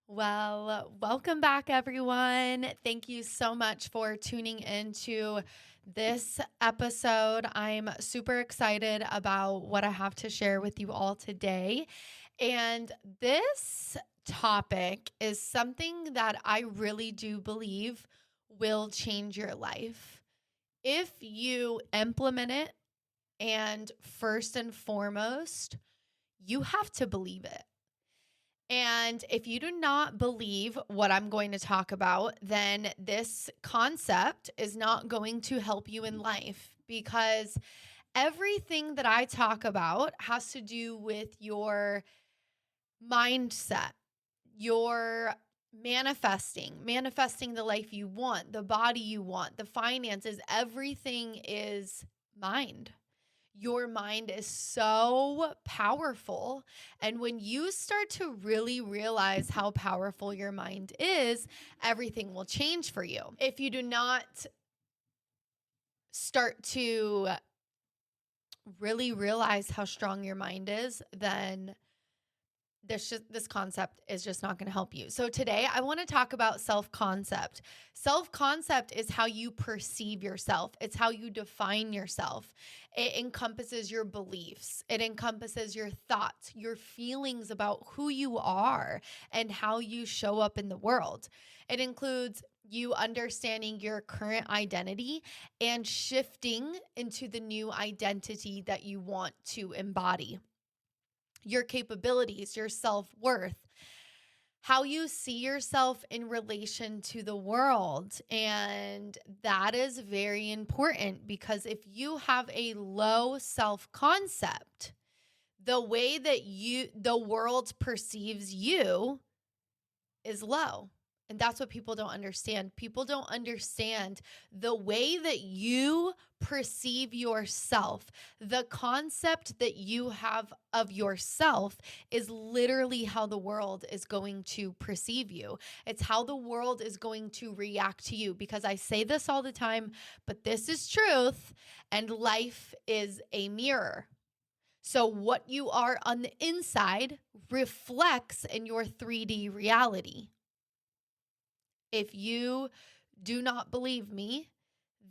Well, welcome back, everyone. Thank you so much for tuning into this episode. I'm super excited about what I have to share with you all today. And this topic is something that I really do believe will change your life if you implement it. And first and foremost, you have to believe it. And if you do not believe what I'm going to talk about, then this concept is not going to help you in life, because everything that I talk about has to do with your mindset, your manifesting the life you want, the body you want, the finances. Everything is mind. Your mind is so powerful. And when you start to really realize how powerful your mind is, everything will change for you. If you do not start to really realize how strong your mind is, then this concept is just not going to help you. So today I want to talk about self-concept. Self-concept is how you perceive yourself. It's how you define yourself. It encompasses your beliefs. It encompasses your thoughts, your feelings about who you are and how you show up in the world. It includes you understanding your current identity and shifting into the new identity that you want to embody. Your capabilities, your self-worth, how you see yourself in relation to the world. And that is very important, because if you have a low self-concept, the way that the world perceives you is low. And that's what people don't understand. People don't understand the way that you perceive yourself. The concept that you have of yourself is literally how the world is going to perceive you. It's how the world is going to react to you, because I say this all the time, but this is truth, and life is a mirror. So what you are on the inside reflects in your 3D reality. If you do not believe me,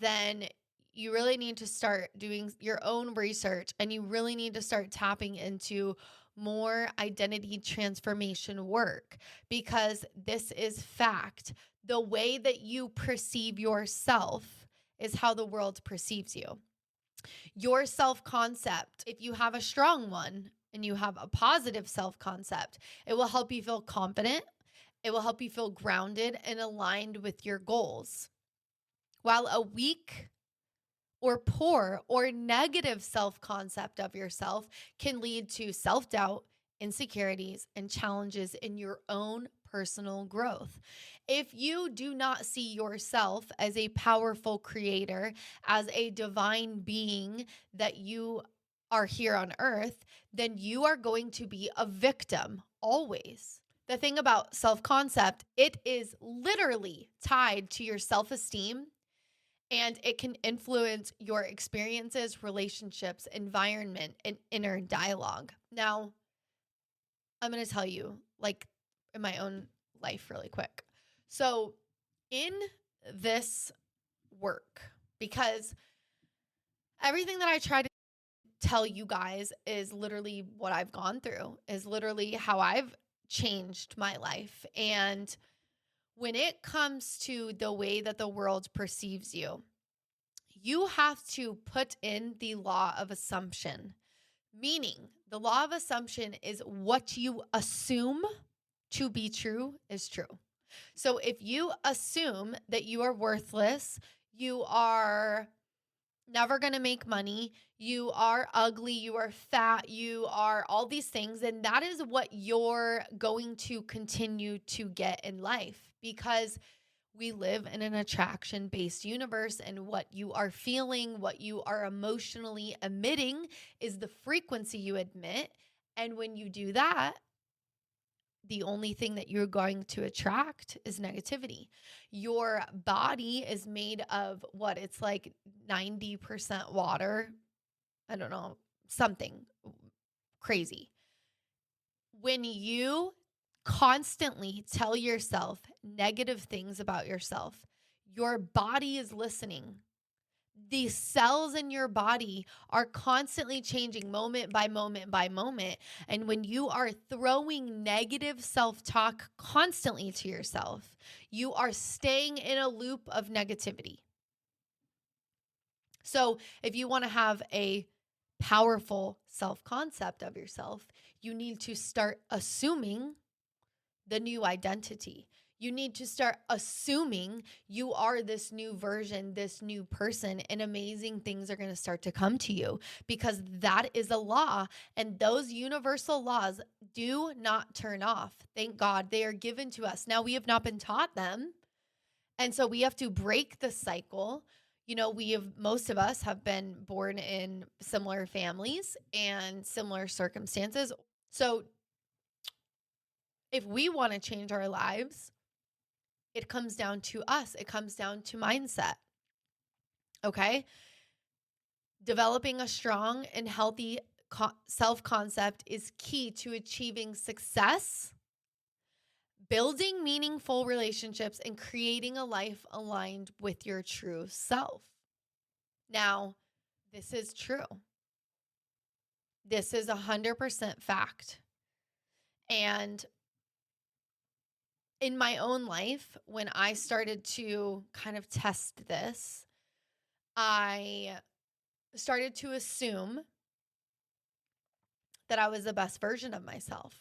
then you really need to start doing your own research, and you really need to start tapping into more identity transformation work, because this is fact. The way that you perceive yourself is how the world perceives you. Your self-concept, if you have a strong one and you have a positive self-concept, it will help you feel confident. It will help you feel grounded and aligned with your goals. While a weak or poor or negative self-concept of yourself can lead to self-doubt, insecurities, and challenges in your own personal growth. If you do not see yourself as a powerful creator, as a divine being that you are here on earth, then you are going to be a victim always. The thing about self-concept, it is literally tied to your self-esteem, and it can influence your experiences, relationships, environment, and inner dialogue. Now, I'm going to tell you, like, in my own life really quick. So in this work, because everything that I try to tell you guys is literally what I've gone through, is literally how I've changed my life. And when it comes to the way that the world perceives you, you have to put in the law of assumption, meaning the law of assumption is what you assume to be true is true. So if you assume that you are worthless, you are never going to make money, you are ugly, you are fat, you are all these things, and that is what you're going to continue to get in life, because we live in an attraction-based universe, and what you are feeling, what you are emotionally emitting is the frequency you emit. And when you do that, the only thing that you're going to attract is negativity. Your body is made of what? It's like 90% water. I don't know, something crazy. When you constantly tell yourself negative things about yourself, your body is listening. The cells in your body are constantly changing moment by moment by moment. And when you are throwing negative self-talk constantly to yourself, you are staying in a loop of negativity. So if you want to have a powerful self-concept of yourself, you need to start assuming the new identity. You need to start assuming you are this new version, this new person, and amazing things are going to start to come to you, because that is a law. And those universal laws do not turn off. Thank God they are given to us. Now, we have not been taught them. And so we have to break the cycle. Most of us have been born in similar families and similar circumstances. So if we want to change our lives, it comes down to us. It comes down to mindset. Okay? Developing a strong and healthy self-concept is key to achieving success, building meaningful relationships, and creating a life aligned with your true self. Now, this is true. This is 100% fact. And in my own life, when I started to kind of test this, I started to assume that I was the best version of myself.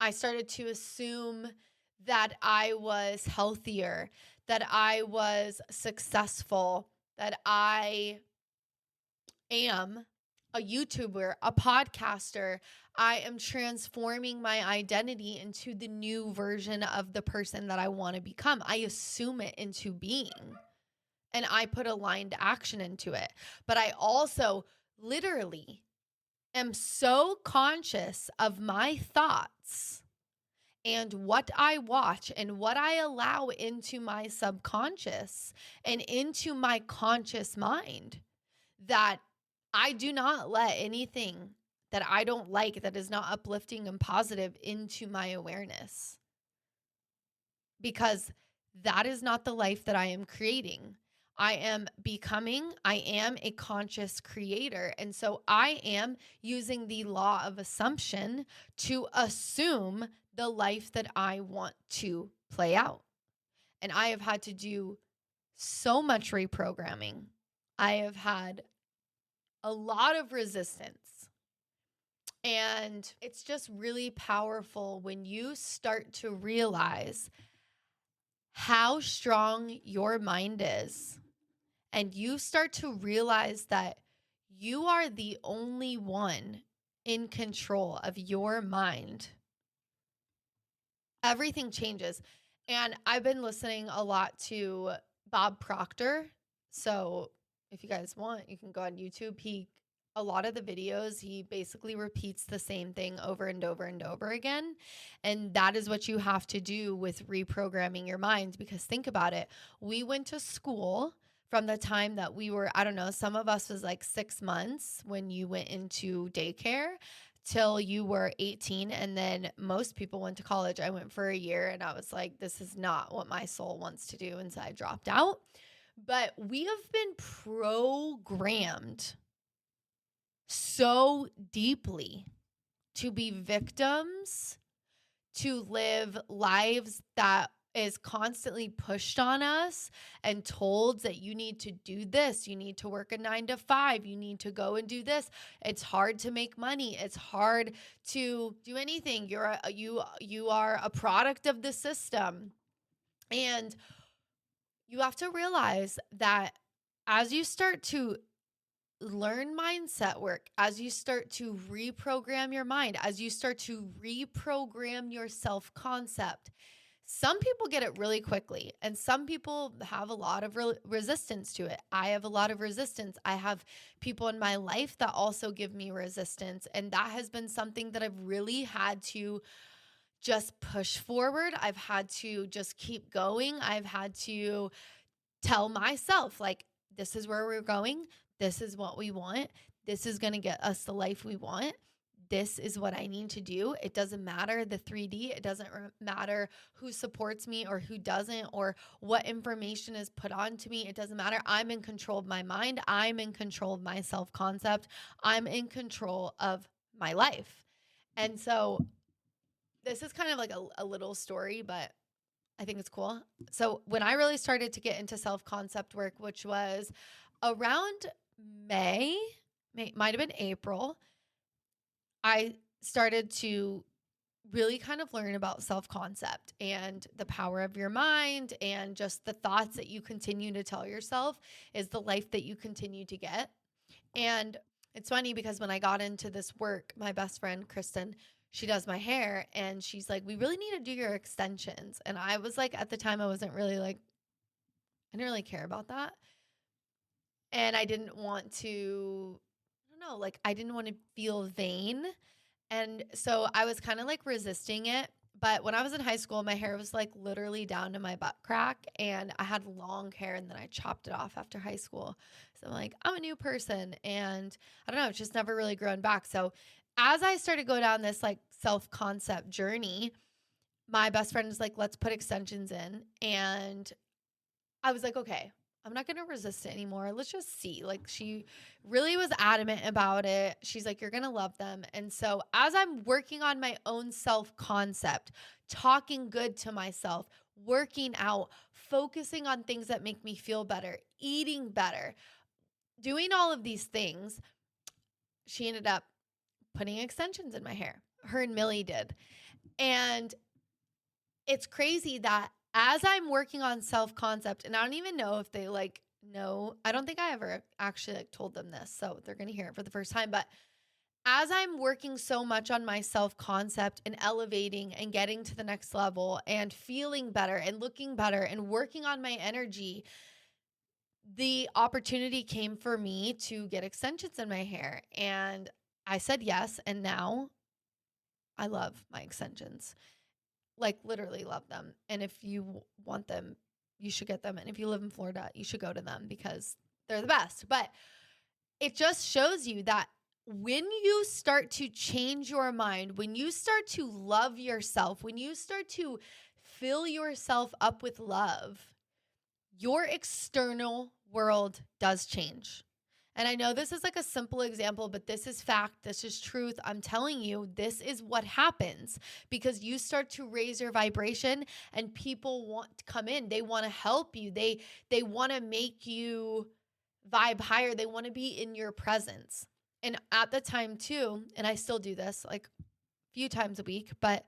I started to assume that I was healthier, that I was successful, that I am a YouTuber, a podcaster. I am transforming my identity into the new version of the person that I want to become. I assume it into being, and I put aligned action into it. But I also literally am so conscious of my thoughts and what I watch and what I allow into my subconscious and into my conscious mind that I do not let anything that I don't like, that is not uplifting and positive, into my awareness. Because that is not the life that I am creating. I am a conscious creator. And so I am using the law of assumption to assume the life that I want to play out. And I have had to do so much reprogramming. I have had a lot of resistance. And it's just really powerful when you start to realize how strong your mind is. And you start to realize that you are the only one in control of your mind. Everything changes. And I've been listening a lot to Bob Proctor. So if you guys want, you can go on YouTube. A lot of the videos, he basically repeats the same thing over and over and over again. And that is what you have to do with reprogramming your mind. Because think about it. We went to school from the time that we were, I don't know, some of us was like 6 months when you went into daycare till you were 18. And then most people went to college. I went for a year and I was like, this is not what my soul wants to do. And so I dropped out. But we have been programmed so deeply to be victims, to live lives that is constantly pushed on us and told that you need to do this, you need to work a 9 to 5, you need to go and do this. It's hard to make money. It's hard to do anything. You are a product of the system. And you have to realize that as you start to learn mindset work, as you start to reprogram your mind, as you start to reprogram your self-concept, some people get it really quickly and some people have a lot of resistance to it. I have a lot of resistance. I have people in my life that also give me resistance. And that has been something that I've really had to just push forward. I've had to just keep going. I've had to tell myself, like, this is where we're going. This is what we want. This is going to get us the life we want. this is what I need to do. It doesn't matter the 3D. It doesn't matter who supports me or who doesn't, or what information is put onto me. It doesn't matter. I'm in control of my mind. I'm in control of my self-concept. I'm in control of my life. And so this is kind of like a little story, but I think it's cool. So when I really started to get into self-concept work, which was around May, might have been April, I started to really kind of learn about self-concept and the power of your mind, and just the thoughts that you continue to tell yourself is the life that you continue to get. And it's funny because when I got into this work, my best friend, Kristen, she does my hair, and she's like, we really need to do your extensions. And I was like, at the time, I didn't really care about that. And I didn't want to, I didn't want to feel vain. And so I was kind of like resisting it. But when I was in high school, my hair was like literally down to my butt crack, and I had long hair, and then I chopped it off after high school. So I'm like, I'm a new person, and I don't know, it's just never really grown back. So as I started to go down this like self-concept journey, my best friend was like, let's put extensions in. And I was like, okay, I'm not going to resist it anymore. Let's just see. Like, she really was adamant about it. She's like, you're going to love them. And so as I'm working on my own self-concept, talking good to myself, working out, focusing on things that make me feel better, eating better, doing all of these things, she ended up putting extensions in my hair. Her and Millie did. And it's crazy that as I'm working on self-concept, and I don't even know if they like know, I don't think I ever actually like told them this, so they're going to hear it for the first time. But as I'm working so much on my self-concept and elevating and getting to the next level and feeling better and looking better and working on my energy, the opportunity came for me to get extensions in my hair. And I said yes, and now I love my extensions. Like, literally love them. And if you want them, you should get them. And if you live in Florida, you should go to them because they're the best. But it just shows you that when you start to change your mind, when you start to love yourself, when you start to fill yourself up with love, your external world does change. And I know this is like a simple example, but this is fact. This is truth. I'm telling you, this is what happens because you start to raise your vibration and people want to come in. They want to help you. They want to make you vibe higher. They want to be in your presence. And at the time too, and I still do this like a few times a week, but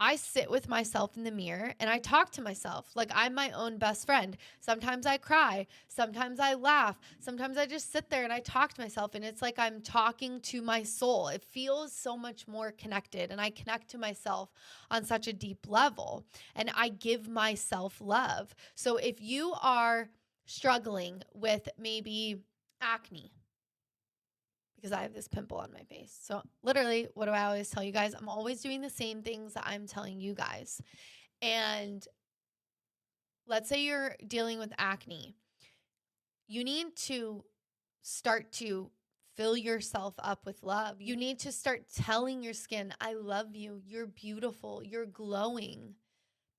I sit with myself in the mirror and I talk to myself like I'm my own best friend. Sometimes I cry. Sometimes I laugh. Sometimes I just sit there and I talk to myself, and it's like I'm talking to my soul. It feels so much more connected, and I connect to myself on such a deep level, and I give myself love. So if you are struggling with maybe acne, because I have this pimple on my face. So literally, what do I always tell you guys? I'm always doing the same things that I'm telling you guys. And let's say you're dealing with acne. You need to start to fill yourself up with love. You need to start telling your skin, I love you. You're beautiful. You're glowing.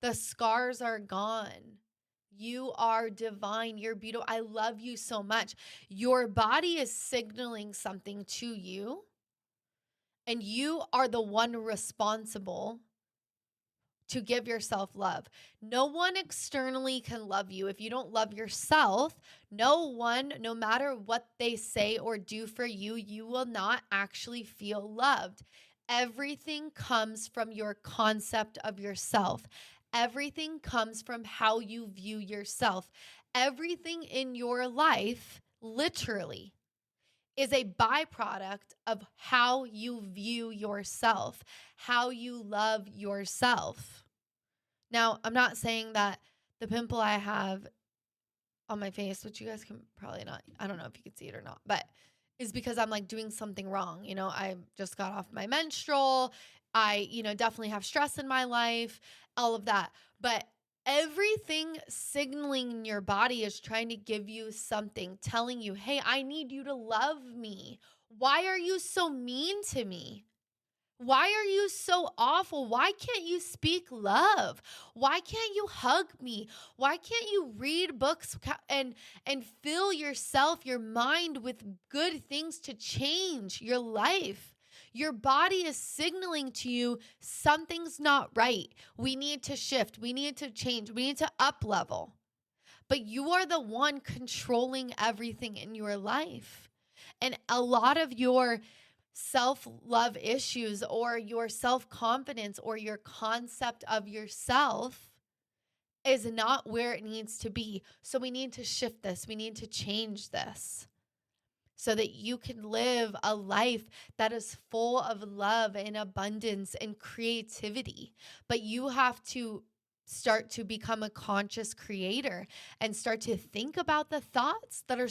The scars are gone. You are divine. You're beautiful. I love you so much. Your body is signaling something to you, and you are the one responsible to give yourself love. No one externally can love you. If you don't love yourself, no one, no matter what they say or do for you, you will not actually feel loved. Everything comes from your concept of yourself. Everything comes from how you view yourself. Everything in your life, literally, is a byproduct of how you view yourself, how you love yourself. Now, I'm not saying that the pimple I have on my face, which you guys can probably not, I don't know if you can see it or not, but is because I'm like doing something wrong. You know, I just got off my menstrual. I, definitely have stress in my life, all of that. But everything signaling in your body is trying to give you something, telling you, hey, I need you to love me. Why are you so mean to me? Why are you so awful? Why can't you speak love? Why can't you hug me? Why can't you read books and fill yourself, your mind with good things to change your life? Your body is signaling to you something's not right. We need to shift. We need to change. We need to up level. But you are the one controlling everything in your life. And a lot of your self-love issues or your self-confidence or your concept of yourself is not where it needs to be. So we need to shift this. We need to change this so that you can live a life that is full of love and abundance and creativity. But you have to start to become a conscious creator and start to think about the thoughts that are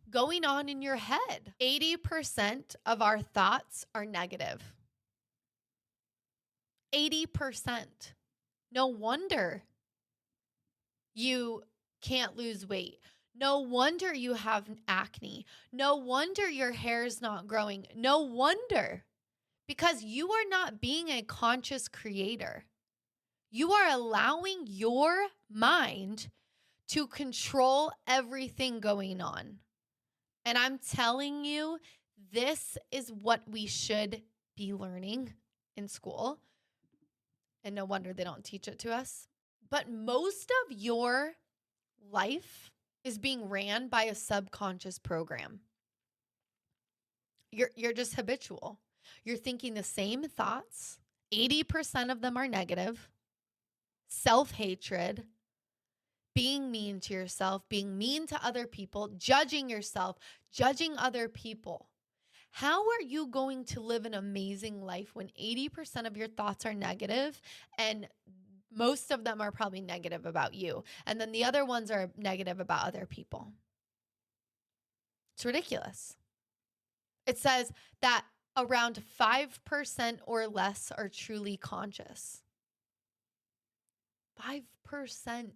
going on in your head. 80% of our thoughts are negative. 80%. No wonder you can't lose weight. No wonder you have acne. No wonder your hair is not growing. No wonder. Because you are not being a conscious creator. You are allowing your mind to control everything going on. And I'm telling you, this is what we should be learning in school. And no wonder they don't teach it to us. But most of your life is being ran by a subconscious program. You're just habitual. You're thinking the same thoughts. 80% of them are negative. Self-hatred, being mean to yourself, being mean to other people, judging yourself, judging other people. How are you going to live an amazing life when 80% of your thoughts are negative and most of them are probably negative about you? And then the other ones are negative about other people. It's ridiculous. It says that around 5% or less are truly conscious. 5%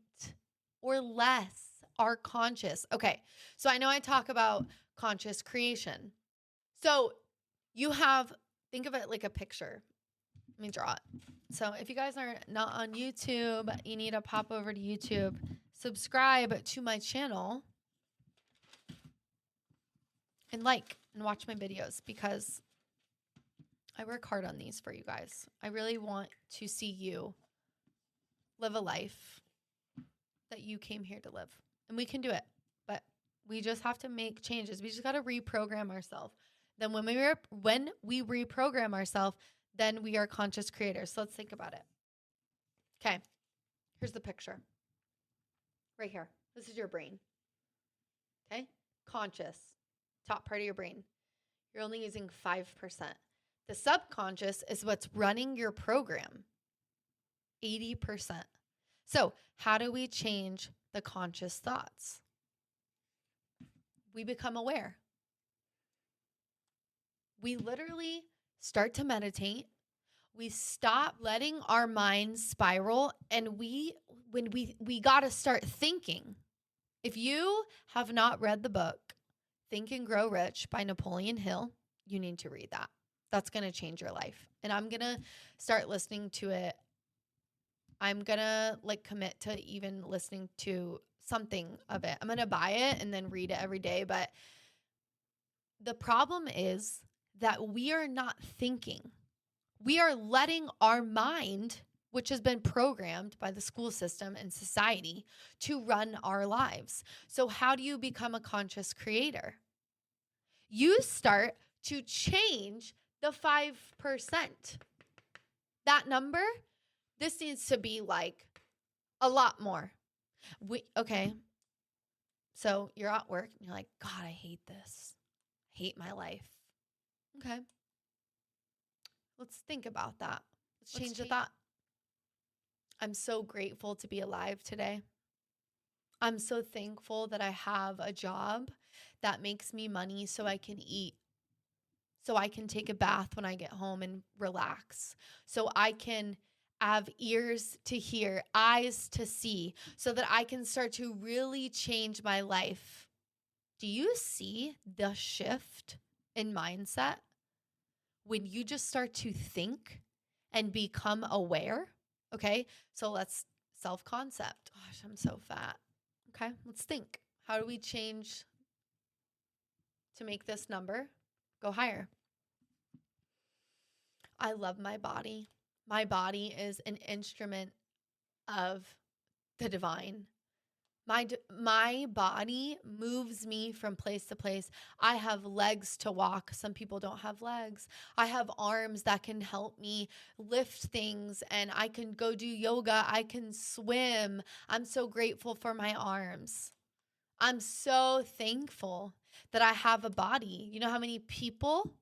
or less are conscious. Okay, so I know I talk about conscious creation. So you have, think of it like a picture. Let me draw it. So if you guys are not on YouTube, you need to pop over to YouTube, subscribe to my channel, and like and watch my videos because I work hard on these for you guys. I really want to see you live a life that you came here to live. And we can do it, but we just have to make changes. We just got to reprogram ourselves. Then when we reprogram ourselves, then we are conscious creators. So let's think about it. Okay, here's the picture. Right here. This is your brain. Okay, conscious, top part of your brain. You're only using 5%. The subconscious is what's running your program. 80%. So how do we change the conscious thoughts? We become aware. We literally start to meditate. We stop letting our minds spiral, and we got to start thinking. If you have not read the book Think and Grow Rich by Napoleon Hill, you need to read that. That's going to change your life. And I'm going to start listening to it. I'm going to commit to even listening to something of it. I'm going to buy it and then read it every day. But the problem is that we are not thinking. We are letting our mind, which has been programmed by the school system and society, to run our lives. So how do you become a conscious creator? You start to change the 5%. That number, this needs to be a lot more. Okay. So you're at work and you're like, God, I hate this. I hate my life. Okay. Let's think about that. Let's change the thought. I'm so grateful to be alive today. I'm so thankful that I have a job that makes me money so I can eat, so I can take a bath when I get home and relax, so I can have ears to hear, eyes to see, so that I can start to really change my life. Do you see the shift in mindset when you just start to think and become aware. Okay, so let's self-concept. Gosh, I'm so fat. Okay, let's think. How do we change to make this number go higher? I love my body. My body is an instrument of the divine. My body moves me from place to place. I have legs to walk. Some people don't have legs. I have arms that can help me lift things, and I can go do yoga. I can swim. I'm so grateful for my arms. I'm so thankful that I have a body. You know how many people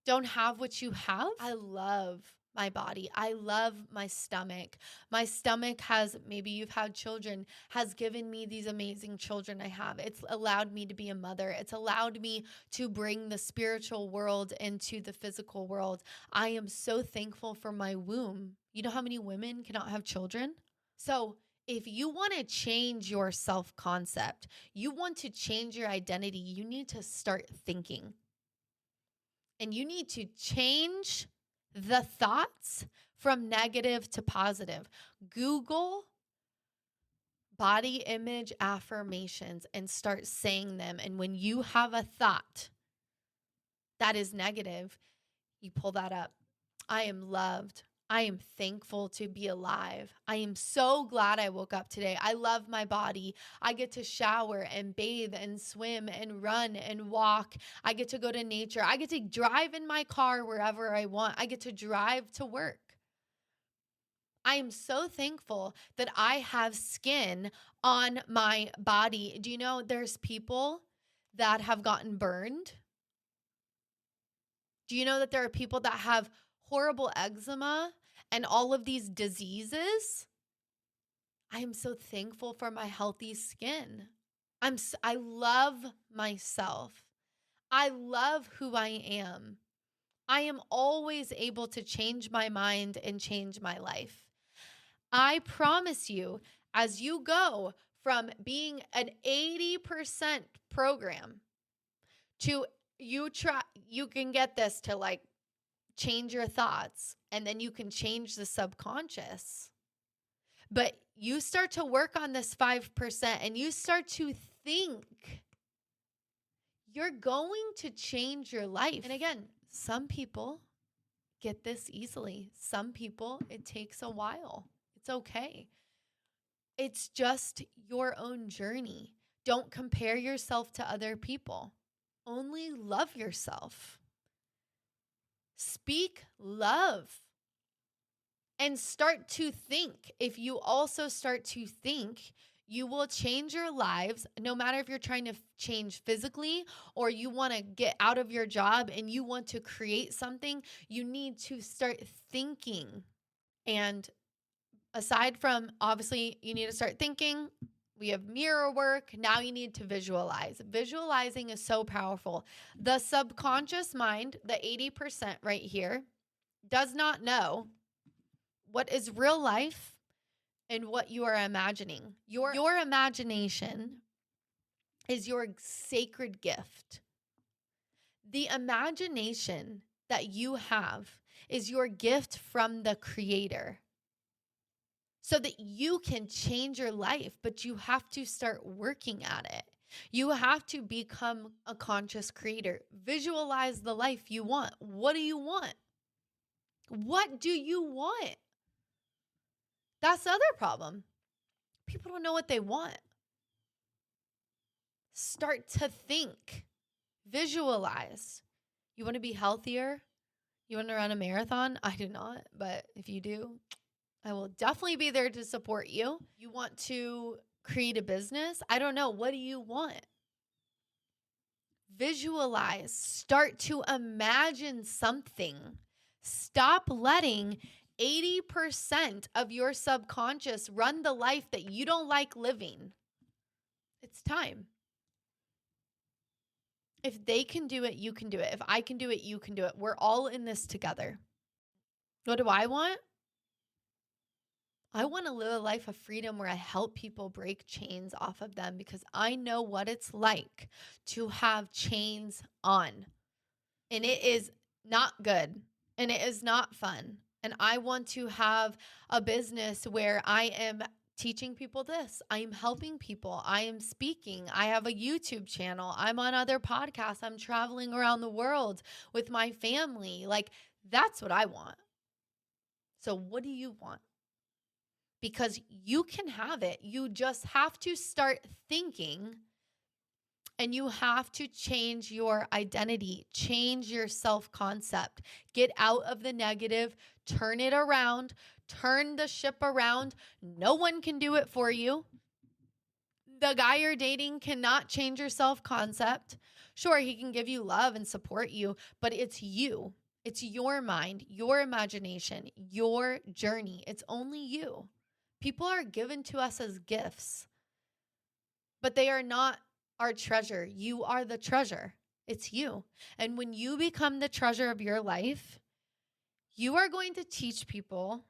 don't have what you have? I love my body. I love my stomach. My stomach has, maybe you've had children, has given me these amazing children I have. It's allowed me to be a mother. It's allowed me to bring the spiritual world into the physical world. I am so thankful for my womb. You know how many women cannot have children? So if you want to change your self-concept, you want to change your identity, you need to start thinking. And you need to change the thoughts from negative to positive. Google body image affirmations and start saying them. And when you have a thought that is negative, you pull that up. I am loved. I am thankful to be alive. I am so glad I woke up today. I love my body. I get to shower and bathe and swim and run and walk. I get to go to nature. I get to drive in my car wherever I want. I get to drive to work. I am so thankful that I have skin on my body. Do you know there's people that have gotten burned? Do you know that there are people that have horrible eczema and all of these diseases? I am so thankful for my healthy skin. I love myself. I love who I am. I am always able to change my mind and change my life. I promise you, as you go from being an 80% program to you can get this to like change your thoughts, and then you can change the subconscious. But you start to work on this 5% and you start to think, you're going to change your life. And again, some people get this easily. Some people, it takes a while. It's okay. It's just your own journey. Don't compare yourself to other people. Only love yourself. Speak love and start to think. If you also start to think, you will change your lives. No matter if you're trying to change physically or you want to get out of your job and you want to create something, you need to start thinking. And aside from, obviously, you need to start thinking. We have mirror work. Now you need to visualize. Visualizing is so powerful. The subconscious mind, the 80% right here, does not know what is real life and what you are imagining. Your imagination is your sacred gift. The imagination that you have is your gift from the Creator, so that you can change your life, but you have to start working at it. You have to become a conscious creator. Visualize the life you want. What do you want? What do you want? That's the other problem. People don't know what they want. Start to think. Visualize. You want to be healthier? You want to run a marathon? I do not, but if you do, I will definitely be there to support you. You want to create a business? I don't know. What do you want? Visualize. Start to imagine something. Stop letting 80% of your subconscious run the life that you don't like living. It's time. If they can do it, you can do it. If I can do it, you can do it. We're all in this together. What do I want? I want to live a life of freedom where I help people break chains off of them because I know what it's like to have chains on. And it is not good and it is not fun. And I want to have a business where I am teaching people this. I am helping people. I am speaking. I have a YouTube channel. I'm on other podcasts. I'm traveling around the world with my family. Like, that's what I want. So what do you want? Because you can have it. You just have to start thinking, and you have to change your identity, change your self-concept, get out of the negative, turn it around, turn the ship around. No one can do it for you. The guy you're dating cannot change your self-concept. Sure, he can give you love and support you, but it's you. It's your mind, your imagination, your journey. It's only you. People are given to us as gifts, but they are not our treasure. You are the treasure. It's you. And when you become the treasure of your life, you are going to teach people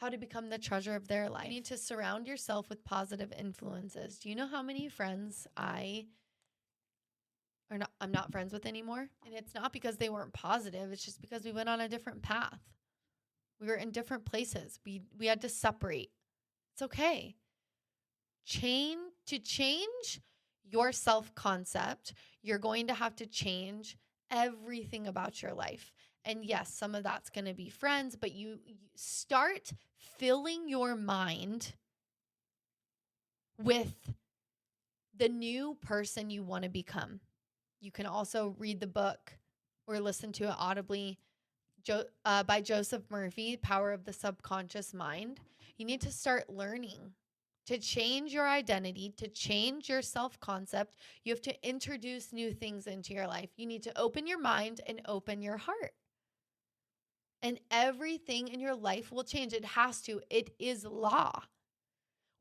how to become the treasure of their life. You need to surround yourself with positive influences. Do you know how many friends I'm not friends with anymore? And it's not because they weren't positive. It's just because we went on a different path. We were in different places. We had to separate. It's okay. To change your self-concept, you're going to have to change everything about your life. And yes, some of that's going to be friends, but you start filling your mind with the new person you want to become. You can also read the book or listen to it audibly by Joseph Murphy, Power of the Subconscious Mind. You need to start learning to change your identity, to change your self-concept. You have to introduce new things into your life. You need to open your mind and open your heart. And everything in your life will change. It has to. It is law.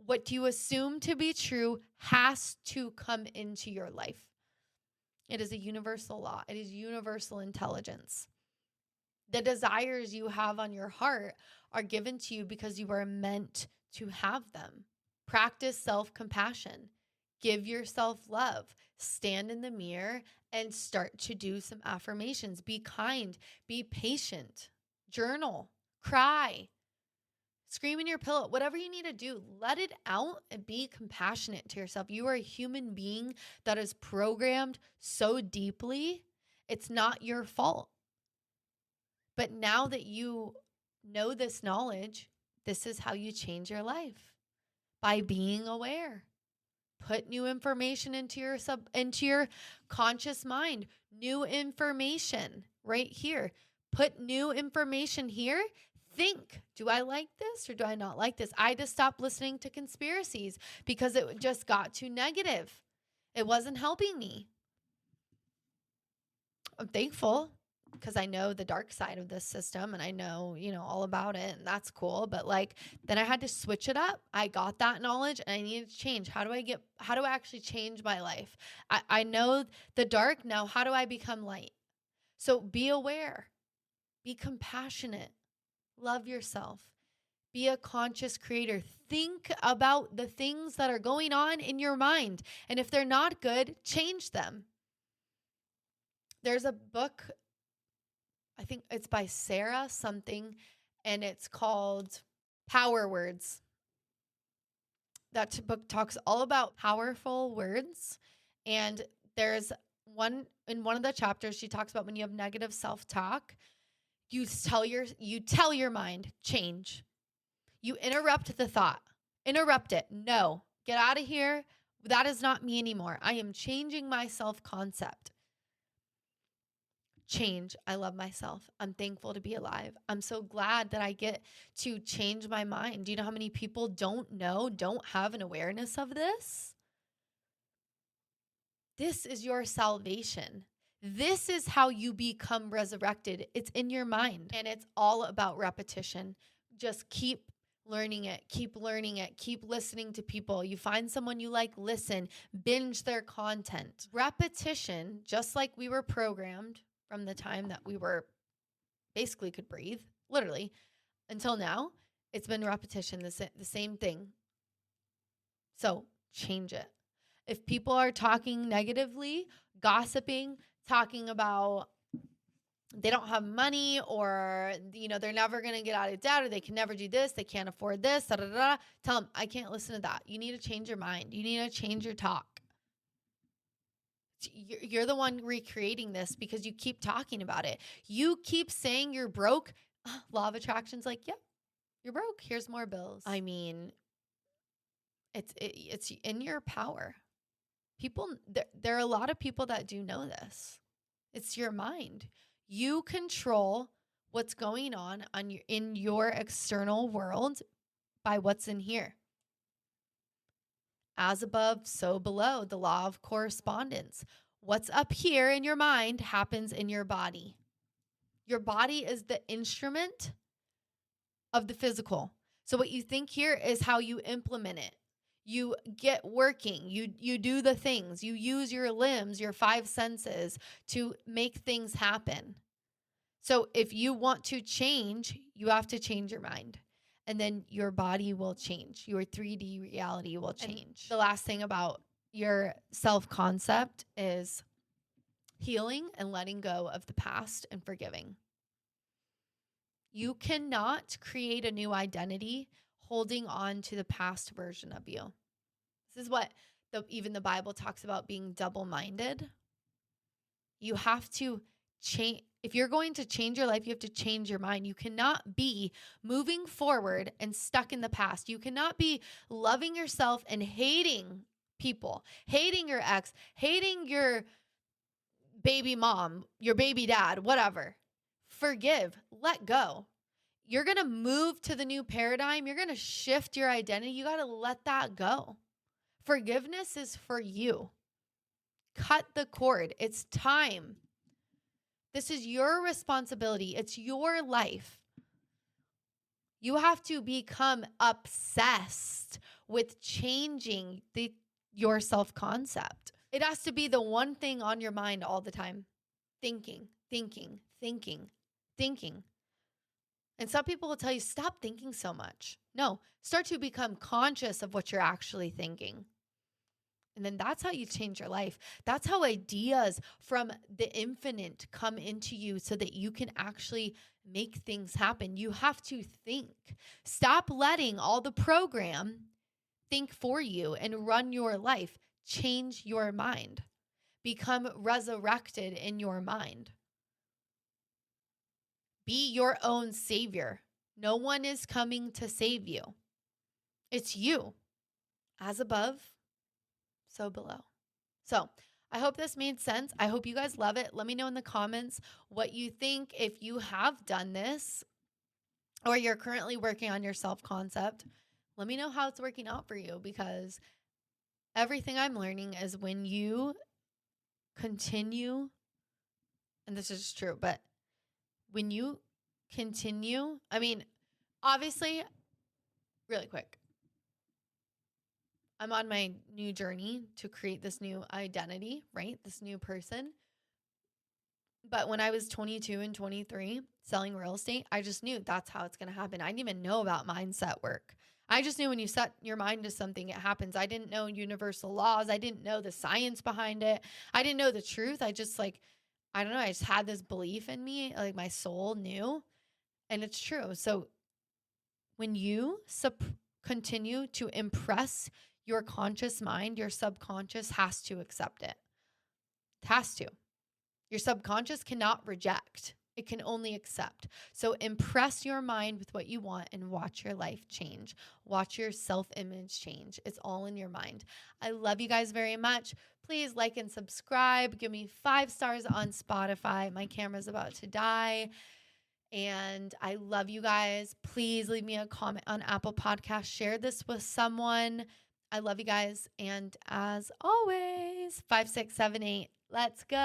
What you assume to be true has to come into your life. It is a universal law. It is universal intelligence. The desires you have on your heart are given to you because you are meant to have them. Practice self-compassion. Give yourself love. Stand in the mirror and start to do some affirmations. Be kind. Be patient. Journal. Cry. Scream in your pillow. Whatever you need to do, let it out and be compassionate to yourself. You are a human being that is programmed so deeply. It's not your fault. But now that you know this knowledge, this is how you change your life. By being aware. Put new information into your conscious mind. New information right here. Put new information here. Think, do I like this or do I not like this? I just stopped listening to conspiracies because it just got too negative. It wasn't helping me. I'm thankful because I know the dark side of this system and I know, all about it, and that's cool. But then I had to switch it up. I got that knowledge and I needed to change. How do I actually change my life? I know the dark. Now, how do I become light? So be aware, be compassionate, love yourself, be a conscious creator. Think about the things that are going on in your mind. And if they're not good, change them. There's a book, I think it's by Sarah something, and it's called Power Words. That book talks all about powerful words. And there's in one of the chapters, she talks about when you have negative self-talk, you tell your mind, change. You interrupt the thought. Interrupt it. No, get out of here. That is not me anymore. I am changing my self-concept. Change. I love myself. I'm thankful to be alive. I'm so glad that I get to change my mind. Do you know how many people don't have an awareness of this? This is your salvation. This is how you become resurrected. It's in your mind, and it's all about repetition. Just keep learning it, keep listening to people. You find someone you like, listen, binge their content. Repetition, just like we were programmed from the time that we were basically could breathe, literally, until now, It's been repetition, the same thing. So change it. If people are talking negatively, gossiping, talking about they don't have money, or, they're never going to get out of debt, or they can never do this, they can't afford this, tell them, I can't listen to that. You need to change your mind. You need to change your talk. You're the one recreating this because you keep talking about it. You keep saying you're broke. Law of attraction's like, yep, you're broke. Here's more bills. I mean, it's in your power. There are a lot of people that do know this. It's your mind. You control what's going on in your external world by what's in here. As above, so below, the law of correspondence. What's up here in your mind happens in your body. Your body is the instrument of the physical. So what you think here is how you implement it. You get working. You do the things. You use your limbs, your 5 senses to make things happen. So if you want to change, you have to change your mind. And then your body will change. Your 3D reality will change. And the last thing about your self-concept is healing and letting go of the past and forgiving. You cannot create a new identity holding on to the past version of you. This is what even the Bible talks about, being double-minded. You have to change. If you're going to change your life, you have to change your mind. You cannot be moving forward and stuck in the past. You cannot be loving yourself and hating people, hating your ex, hating your baby mom, your baby dad, whatever. Forgive, let go. You're going to move to the new paradigm. You're going to shift your identity. You got to let that go. Forgiveness is for you. Cut the cord. It's time. This is your responsibility. It's your life. You have to become obsessed with changing your self-concept. It has to be the one thing on your mind all the time. Thinking. And some people will tell you, stop thinking so much. No, start to become conscious of what you're actually thinking. And then that's how you change your life. That's how ideas from the infinite come into you so that you can actually make things happen. You have to think. Stop letting all the program think for you and run your life. Change your mind. Become resurrected in your mind. Be your own savior. No one is coming to save you. It's you. As above, so below. So I hope this made sense. I hope you guys love it. Let me know in the comments what you think if you have done this or you're currently working on your self-concept. Let me know how it's working out for you, because everything I'm learning is when you continue, and this is true, but when you continue, obviously, really quick, I'm on my new journey to create this new identity, right? This new person. But when I was 22 and 23 selling real estate, I just knew that's how it's going to happen. I didn't even know about mindset work. I just knew when you set your mind to something, it happens. I didn't know universal laws. I didn't know the science behind it. I didn't know the truth. I just I don't know. I just had this belief in me, like my soul knew, and it's true. So when you continue to impress your conscious mind, your subconscious has to accept it. It has to. Your subconscious cannot reject. It can only accept. So impress your mind with what you want and watch your life change. Watch your self-image change. It's all in your mind. I love you guys very much. Please like and subscribe. Give me 5 stars on Spotify. My camera's about to die. And I love you guys. Please leave me a comment on Apple Podcasts. Share this with someone. I love you guys. And as always, 5, 6, 7, 8. Let's go.